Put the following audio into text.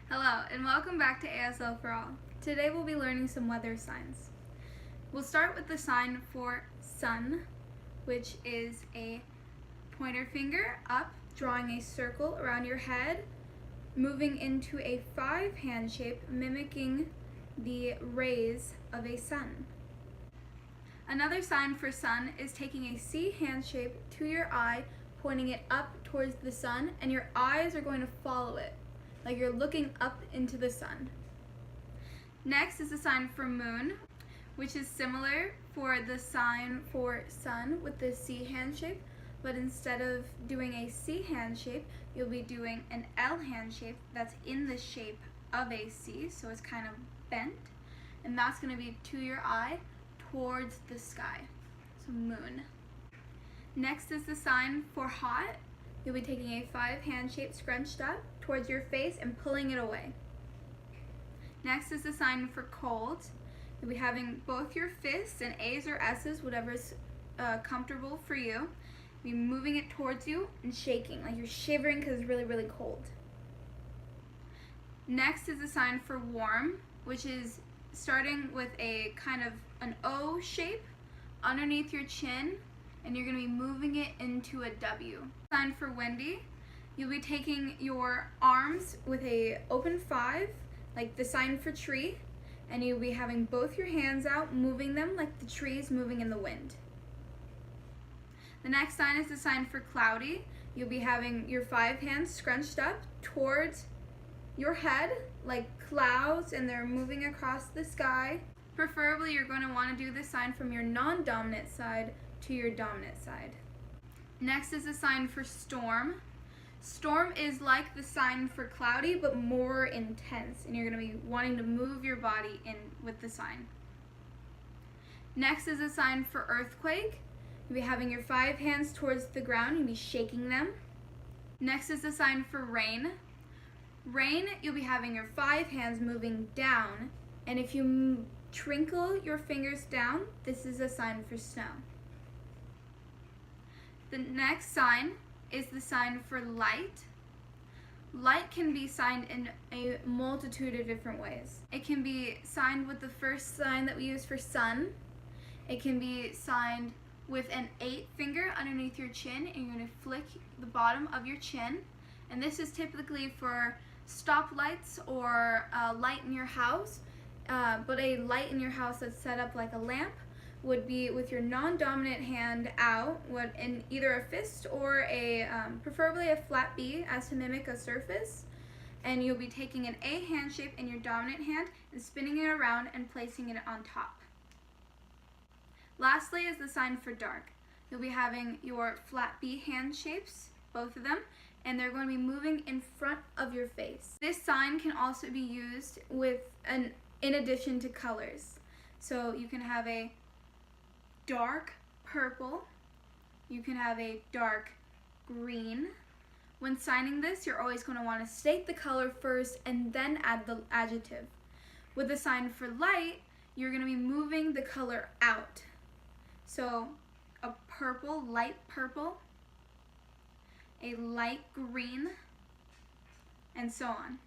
Hello, and welcome back to ASL for All. Today we'll be learning some weather signs. We'll start with the sign for sun, which is a pointer finger up, drawing a circle around your head, moving into a 5 hand shape, mimicking the rays of a sun. Another sign for sun is taking a C hand shape to your eye, pointing it up towards the sun, and your eyes are going to follow it, like you're looking up into the sun. Next is the sign for moon, which is similar for the sign for sun with the C hand shape, but instead of doing a C hand shape, you'll be doing an L hand shape that's in the shape of a C, so it's kind of bent, and that's going to be to your eye towards the sky, so moon. Next is the sign for hot. You'll be taking a 5 hand shape scrunched up towards your face and pulling it away. Next is the sign for cold. You'll be having both your fists and A's or S's, whatever's comfortable for you. You'll be moving it towards you and shaking, like you're shivering because it's really, really cold. Next is the sign for warm, which is starting with a kind of an O shape underneath your chin, and you're going to be moving it into a W. Sign for windy, you'll be taking your arms with a open 5, like the sign for tree, and you'll be having both your hands out, moving them like the tree is moving in the wind. The next sign is the sign for cloudy. You'll be having your 5 hands scrunched up towards your head like clouds, and they're moving across the sky. Preferably you're going to want to do this sign from your non-dominant side to your dominant side. Next is the sign for storm. Storm is like the sign for cloudy, but more intense, and you're going to be wanting to move your body in with the sign. Next is a sign for earthquake. You'll be having your 5 hands towards the ground, you'll be shaking them. Next is the sign for rain. Rain, you'll be having your 5 hands moving down, and if you twinkle your fingers down, this is a sign for snow. The next sign is the sign for light. Light can be signed in a multitude of different ways. It can be signed with the first sign that we use for sun. It can be signed with an 8 finger underneath your chin, and you're going to flick the bottom of your chin. And this is typically for stoplights or light in your house. But a light in your house that's set up like a lamp would be with your non-dominant hand out, in either a fist or preferably a flat B as to mimic a surface. And you'll be taking an A hand shape in your dominant hand and spinning it around and placing it on top. Lastly is the sign for dark. You'll be having your flat B hand shapes, both of them, and they're going to be moving in front of your face. This sign can also be used in addition to colors. So you can have a dark purple, you can have a dark green. When signing this, you're always going to want to state the color first and then add the adjective. With the sign for light, you're going to be moving the color out. So a purple, light purple, a light green, and so on.